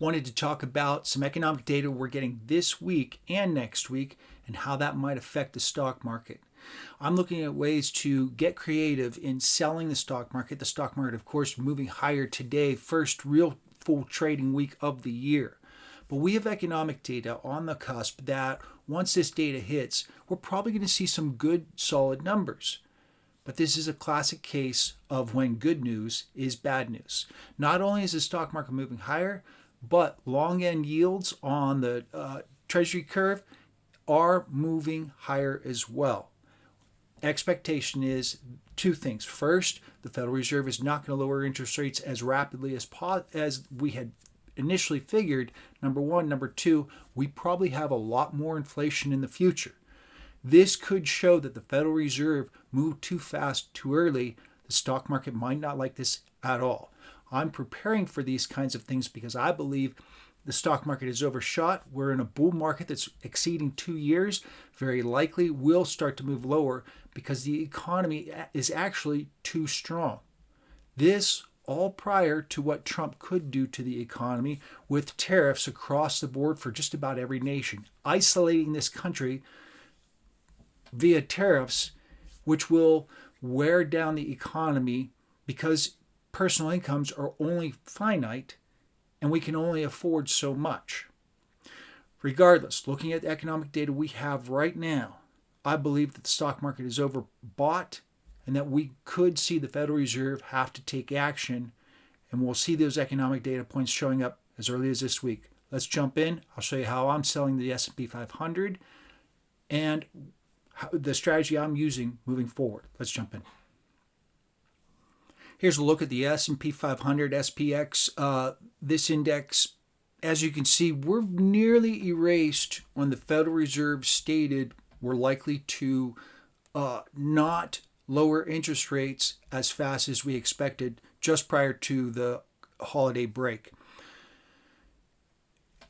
Wanted to talk about some economic data we're getting this week and next week and how that might affect the stock market. I'm looking at ways to get creative in selling the stock market. The stock market, of course, moving higher today, first real full trading week of the year. But we have economic data on the cusp that once this data hits, we're probably going to see some good, solid numbers. But this is a classic case of when good news is bad news. Not only is the stock market moving higher, but long end yields on the Treasury curve are moving higher as well. Expectation is two things. First, the Federal Reserve is not going to lower interest rates as rapidly as we had initially figured. Number one. Number two, we probably have a lot more inflation in the future. This could show that the Federal Reserve moved too fast, too early. The stock market might not like this at all. I'm preparing for these kinds of things because I believe the stock market is overshot. We're in a bull market that's exceeding 2 years. Very likely will start to move lower because the economy is actually too strong. This all prior to what Trump could do to the economy with tariffs across the board for just about every nation, isolating this country via tariffs, which will wear down the economy because personal incomes are only finite and we can only afford so much. Regardless, looking at the economic data we have right now, I believe that the stock market is overbought and that we could see the Federal Reserve have to take action, and we'll see those economic data points showing up as early as this week. Let's jump in. I'll show you how I'm selling the S&P 500 and the strategy I'm using moving forward. Let's jump in. Here's a look at the S&P 500 SPX. This index, as you can see, we're nearly erased when the Federal Reserve stated we're likely to not lower interest rates as fast as we expected just prior to the holiday break.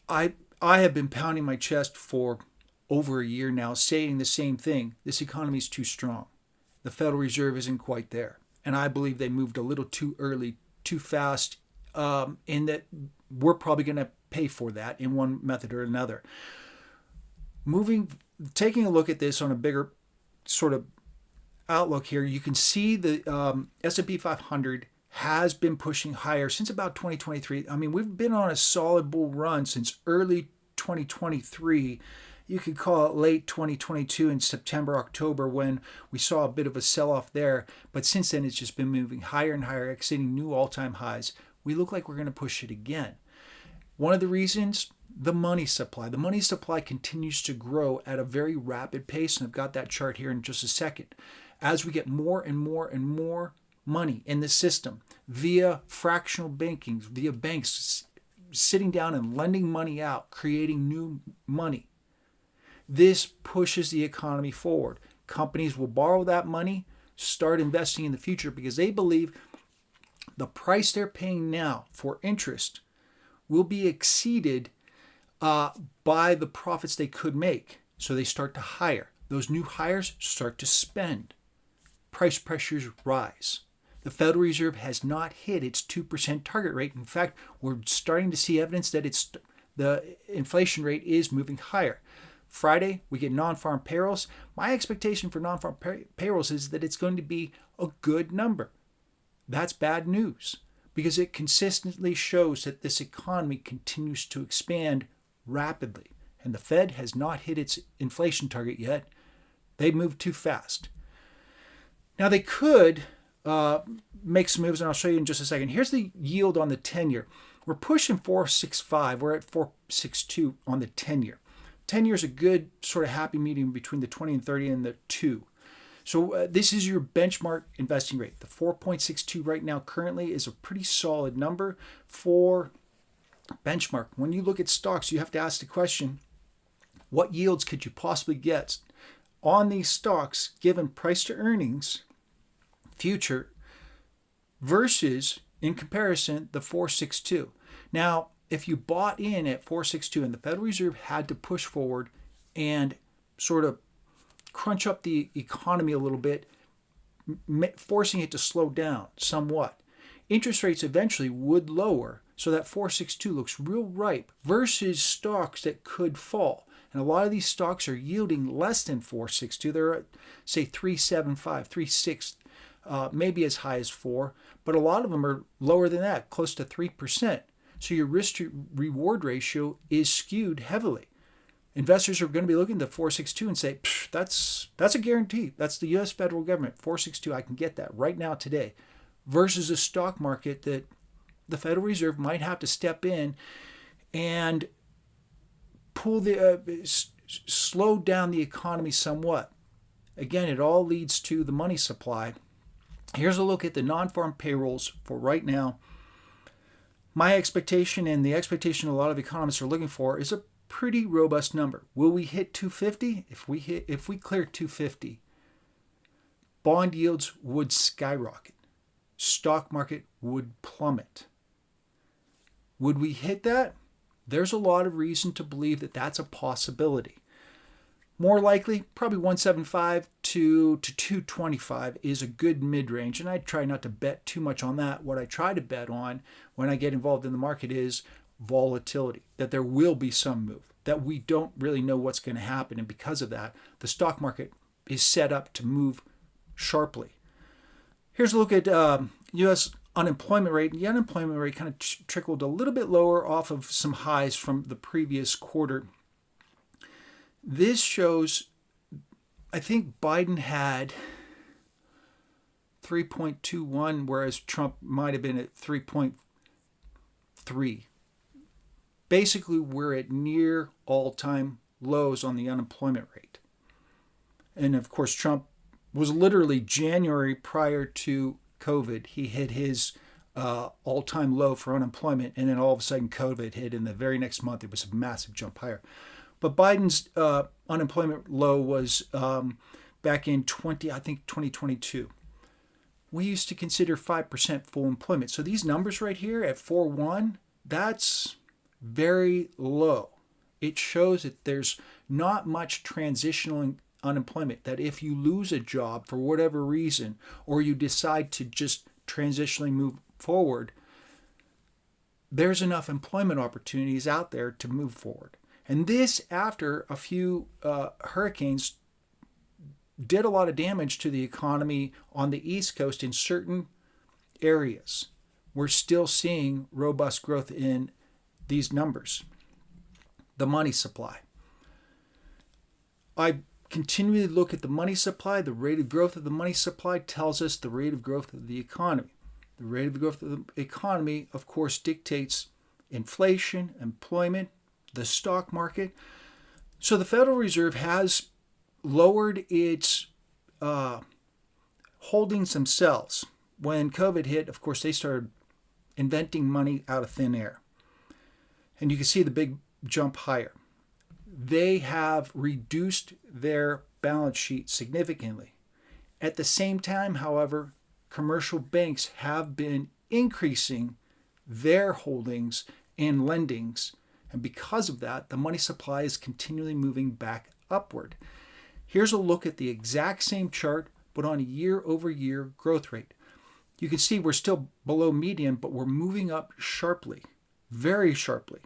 I have been pounding my chest for over a year now saying the same thing. This economy is too strong. The Federal Reserve isn't quite there. And I believe they moved a little too early, too fast, in that we're probably going to pay for that in one method or another. Taking a look at this on a bigger sort of outlook here, you can see the S&P 500 has been pushing higher since about 2023. I mean, we've been on a solid bull run since early 2023. You could call it late 2022 in September, October, when we saw a bit of a sell-off there. But since then, it's just been moving higher and higher, exceeding new all-time highs. We look like we're going to push it again. One of the reasons, the money supply. The money supply continues to grow at a very rapid pace, and I've got that chart here in just a second. As we get more and more and more money in the system via fractional banking, via banks sitting down and lending money out, creating new money, this pushes the economy forward. Companies will borrow that money, start investing in the future because they believe the price they're paying now for interest will be exceeded by the profits they could make. So they start to hire. Those new hires start to spend. Price pressures rise. The Federal Reserve has not hit its 2% target rate. In fact, we're starting to see evidence that the inflation rate is moving higher. Friday, we get non-farm payrolls. My expectation for non-farm payrolls is that it's going to be a good number. That's bad news because it consistently shows that this economy continues to expand rapidly. And the Fed has not hit its inflation target yet. They moved too fast. Now they could make some moves, and I'll show you in just a second. Here's the yield on the 10-year. We're pushing 4.65. We're at 4.62 on the 10-year. 10 years is a good sort of happy medium between the 20 and 30 and the 2. So this is your benchmark investing rate. The 4.62 right now currently is a pretty solid number for benchmark. When you look at stocks, you have to ask the question, what yields could you possibly get on these stocks given price to earnings future versus, in comparison, the 4.62. Now, if you bought in at 4.62 and the Federal Reserve had to push forward and sort of crunch up the economy a little bit, forcing it to slow down somewhat, interest rates eventually would lower So that 462 looks real ripe versus stocks that could fall. And a lot of these stocks are yielding less than 462. They're at, say, 375, 36, maybe as high as 4. But a lot of them are lower than that, close to 3%. So your risk to reward ratio is skewed heavily. Investors are going to be looking at the 462 and say, that's a guarantee. That's the U.S. federal government. 462, I can get that right now today. Versus a stock market that the Federal Reserve might have to step in and pull slow down the economy somewhat. Again, it all leads to the money supply. Here's a look at the non-farm payrolls for right now. My expectation and the expectation a lot of economists are looking for is a pretty robust number. Will we hit 250? If we clear 250, bond yields would skyrocket. Stock market would plummet. Would we hit that? There's a lot of reason to believe that that's a possibility. More likely, probably 175 to 225 is a good mid-range, and I try not to bet too much on that. What I try to bet on when I get involved in the market is volatility, that there will be some move, that we don't really know what's going to happen, and because of that, the stock market is set up to move sharply. Here's a look at U.S. unemployment rate. The unemployment rate kind of trickled a little bit lower off of some highs from the previous quarter. This shows, I think Biden had 3.21, whereas Trump might have been at 3.3. Basically, we're at near all-time lows on the unemployment rate. And of course, Trump was literally January prior to COVID. He hit his all-time low for unemployment, and then all of a sudden COVID hit, and the very next month it was a massive jump higher. But Biden's unemployment low was back in 2022. We used to consider 5% full employment. So these numbers right here at 4.1, that's very low. It shows that there's not much transitional unemployment, that if you lose a job for whatever reason, or you decide to just transitionally move forward, there's enough employment opportunities out there to move forward. And this after a few hurricanes did a lot of damage to the economy on the East Coast in certain areas. We're still seeing robust growth in these numbers. The money supply. I continually look at the money supply. The rate of growth of the money supply tells us the rate of growth of the economy. The rate of growth of the economy, of course, dictates inflation, employment, the stock market. So the Federal Reserve has lowered its holdings themselves. When COVID hit, of course, they started inventing money out of thin air. And you can see the big jump higher. They have reduced their balance sheet significantly. At the same time, however, commercial banks have been increasing their holdings and lendings. And because of that, the money supply is continually moving back upward. Here's a look at the exact same chart, but on a year-over-year growth rate. You can see we're still below median, but we're moving up sharply, very sharply.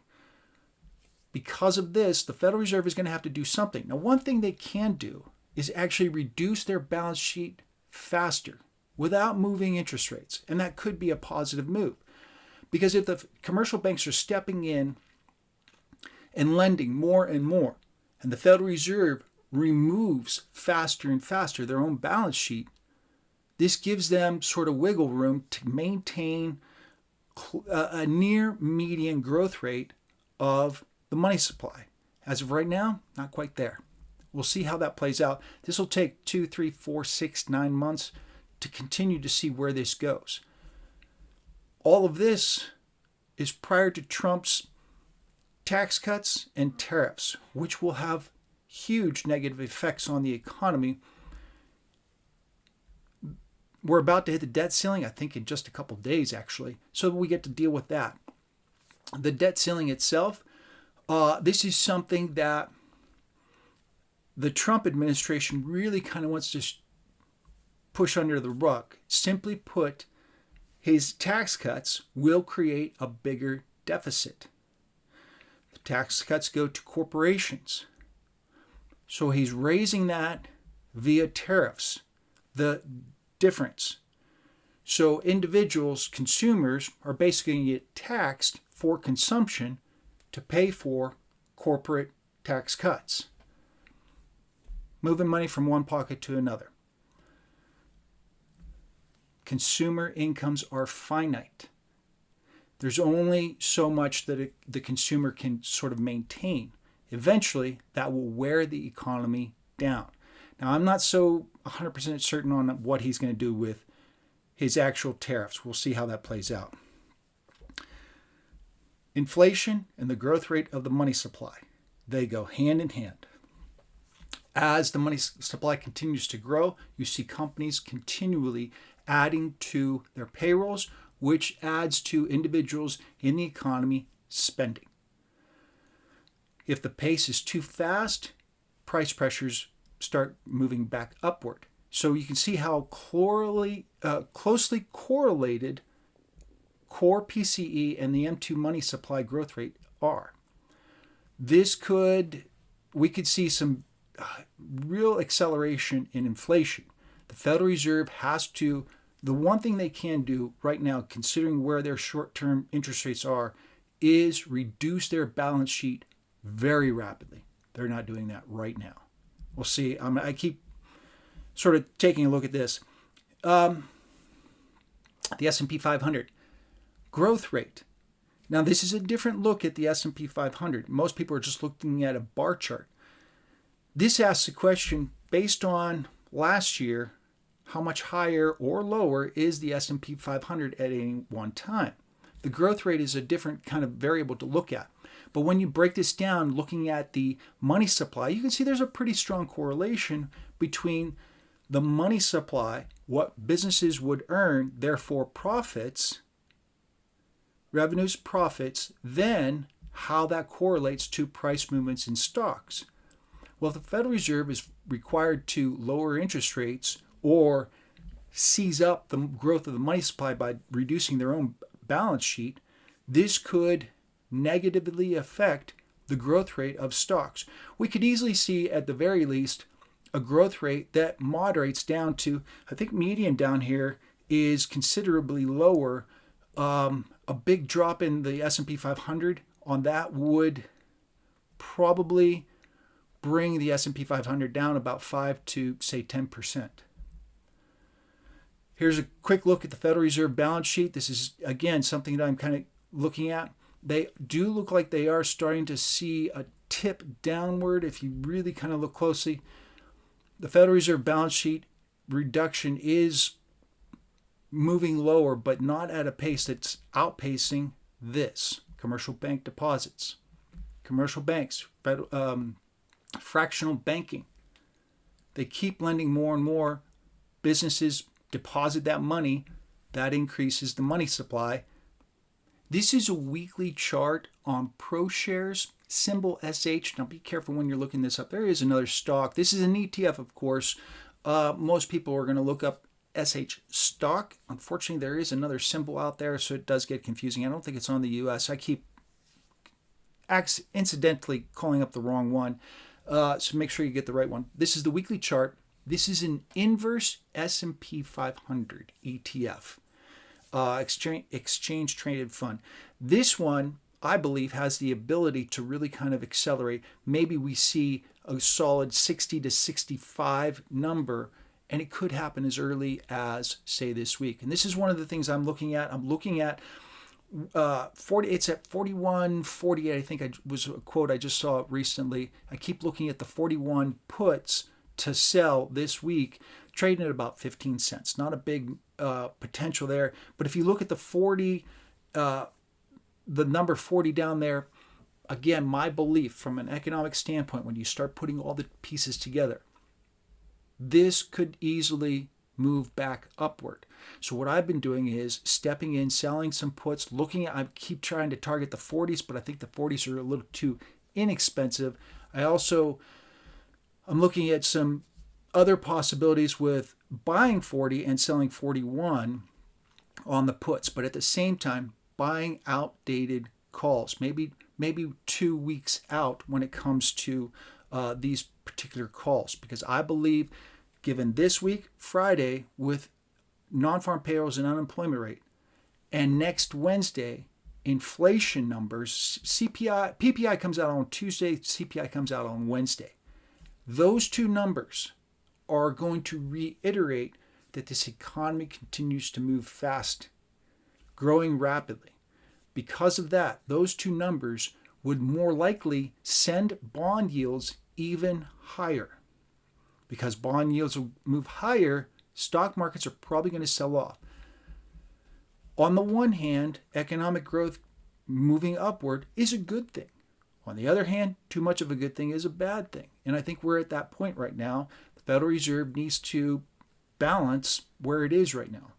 Because of this, the Federal Reserve is going to have to do something. Now, one thing they can do is actually reduce their balance sheet faster without moving interest rates. And that could be a positive move. Because if the commercial banks are stepping in and lending more and more, and the Federal Reserve removes faster and faster their own balance sheet, this gives them sort of wiggle room to maintain a near median growth rate of the money supply. As of right now, not quite there. We'll see how that plays out. This will take 2, 3, 4, 6, 9 months to continue to see where this goes. All of this is prior to Trump's tax cuts and tariffs, which will have huge negative effects on the economy. We're about to hit the debt ceiling, I think in just a couple days actually, so we get to deal with that. The debt ceiling itself, this is something that the Trump administration really kind of wants to push under the rug. Simply put, his tax cuts will create a bigger deficit. The tax cuts go to corporations. So he's raising that via tariffs, the difference. So individuals, consumers, are basically going to get taxed for consumption to pay for corporate tax cuts, moving money from one pocket to another. Consumer incomes are finite. There's only so much that the consumer can sort of maintain. Eventually, that will wear the economy down. Now, I'm not so 100% certain on what he's going to do with his actual tariffs. We'll see how that plays out. Inflation and the growth rate of the money supply, they go hand in hand. As the money supply continues to grow, you see companies continually adding to their payrolls, which adds to individuals in the economy spending. If the pace is too fast, price pressures start moving back upward. So you can see how closely correlated core PCE and the M2 money supply growth rate are. We could see some real acceleration in inflation. The Federal Reserve the one thing they can do right now, considering where their short-term interest rates are, is reduce their balance sheet very rapidly. They're not doing that right now. We'll see. I keep sort of taking a look at this. The S&P 500 growth rate. Now, this is a different look at the S&P 500. Most people are just looking at a bar chart. This asks the question, based on last year, how much higher or lower is the S&P 500 at any one time? The growth rate is a different kind of variable to look at. But when you break this down, looking at the money supply, you can see there's a pretty strong correlation between the money supply, what businesses would earn, therefore profits, revenues, profits, then how that correlates to price movements in stocks. Well, if the Federal Reserve is required to lower interest rates or seize up the growth of the money supply by reducing their own balance sheet, this could negatively affect the growth rate of stocks. We could easily see, at the very least, a growth rate that moderates down to, I think median down here is considerably lower. A big drop in the S&P 500 on that would probably bring the S&P 500 down about 5 to, say, 10%. Here's a quick look at the Federal Reserve balance sheet. This is, again, something that I'm kind of looking at. They do look like they are starting to see a tip downward if you really kind of look closely. The Federal Reserve balance sheet reduction is moving lower, but not at a pace that's outpacing this. Commercial bank deposits, commercial banks, fractional banking. They keep lending more and more. Businesses deposit that money. That increases the money supply. This is a weekly chart on ProShares, symbol SH. Now be careful when you're looking this up. There is another stock. This is an ETF, of course. Most people are going to look up SH stock. Unfortunately, there is another symbol out there, so it does get confusing. I don't think it's on the US. I keep incidentally calling up the wrong one. So make sure you get the right one. This is the weekly chart. This is an inverse S&P 500 ETF. Exchange traded fund. This one, I believe, has the ability to really kind of accelerate. Maybe we see a solid 60 to 65 number, and it could happen as early as, say, this week. And this is one of the things I'm looking at. I'm looking at 40. It's at 41.48. I think was a quote I just saw recently. I keep looking at the 41 puts to sell this week, trading at about 15 cents. Not a big potential there. But if you look at the 40, the number 40 down there, again, my belief from an economic standpoint, when you start putting all the pieces together, this could easily move back upward. So what I've been doing is stepping in, selling some puts, I keep trying to target the 40s, but I think the 40s are a little too inexpensive. I'm looking at some other possibilities with buying 40 and selling 41 on the puts, but at the same time buying outdated calls, maybe 2 weeks out when it comes to these particular calls, because I believe given this week, Friday, with non-farm payrolls and unemployment rate, and next Wednesday, inflation numbers, CPI, PPI comes out on Tuesday, CPI comes out on Wednesday. Those two numbers are going to reiterate that this economy continues to move fast, growing rapidly. Because of that, those two numbers would more likely send bond yields even higher. Because bond yields will move higher, stock markets are probably going to sell off. On the one hand, economic growth moving upward is a good thing. On the other hand, too much of a good thing is a bad thing. And I think we're at that point right now. The Federal Reserve needs to balance where it is right now.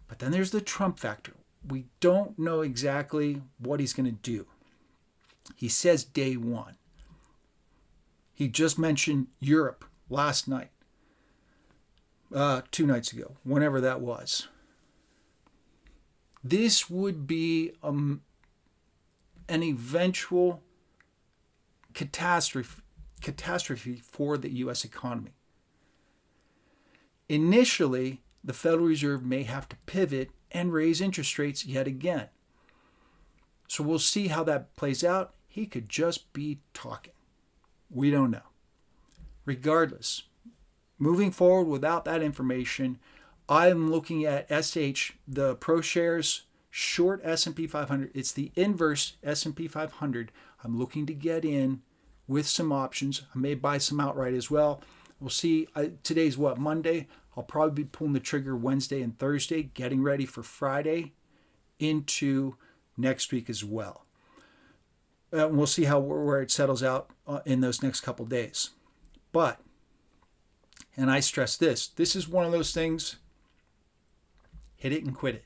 But then there's the Trump factor. We don't know exactly what he's going to do. He says day one. He just mentioned Europe last night, 2 nights ago, whenever that was. This would be an eventual catastrophe for the U.S. economy. Initially, the Federal Reserve may have to pivot and raise interest rates yet again. So we'll see how that plays out. He could just be talking. We don't know. Regardless, moving forward without that information, I'm looking at SH, the ProShares short S&P 500. It's the inverse S&P 500. I'm looking to get in with some options. I may buy some outright as well. We'll see. Today's what, Monday? I'll probably be pulling the trigger Wednesday and Thursday, getting ready for Friday into next week as well. We'll see where it settles out in those next couple days. But, and I stress this is one of those things, hit it and quit it.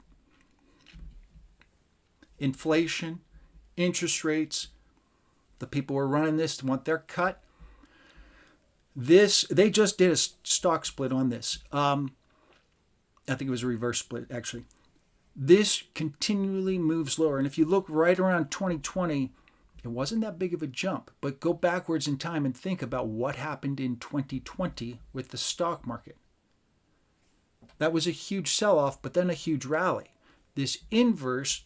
Inflation, interest rates, the people who are running this want their cut. They just did a stock split on this. I think it was a reverse split, actually. This continually moves lower. And if you look right around 2020, it wasn't that big of a jump. But go backwards in time and think about what happened in 2020 with the stock market. That was a huge sell-off, but then a huge rally. This inverse,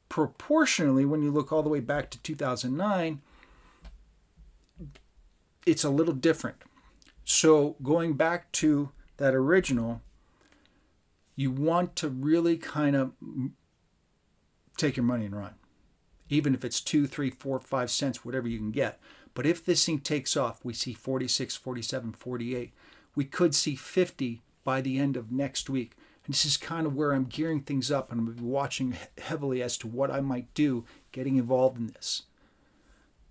proportionally, when you look all the way back to 2009, it's a little different. So going back to that original, you want to really kind of take your money and run. Even if it's 2, 3, 4, 5 cents, whatever you can get. But if this thing takes off, we see 46, 47, 48. We could see 50 by the end of next week. And this is kind of where I'm gearing things up, and I'm going to be watching heavily as to what I might do getting involved in this.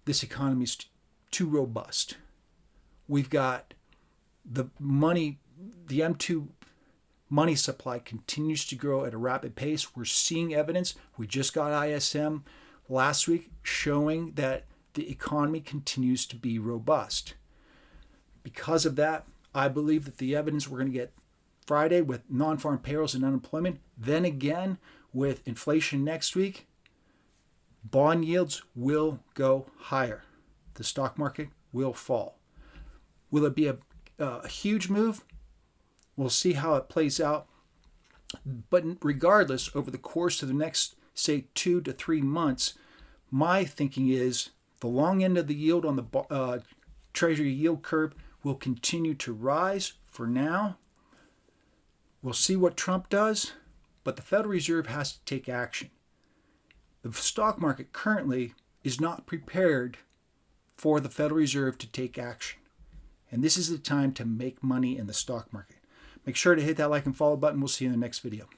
This economy is too robust. We've got the money, the M2 money supply continues to grow at a rapid pace. We're seeing evidence. We just got ISM last week showing that the economy continues to be robust. Because of that, I believe that the evidence we're going to get Friday with non-farm payrolls and unemployment, then again with inflation next week, bond yields will go higher. The stock market will fall. Will it be a huge move? We'll see how it plays out. But regardless, over the course of the next, say, 2 to 3 months, my thinking is the long end of the yield on the Treasury yield curve will continue to rise for now. We'll see what Trump does, but the Federal Reserve has to take action. The stock market currently is not prepared for the Federal Reserve to take action. And this is the time to make money in the stock market. Make sure to hit that like and follow button. We'll see you in the next video.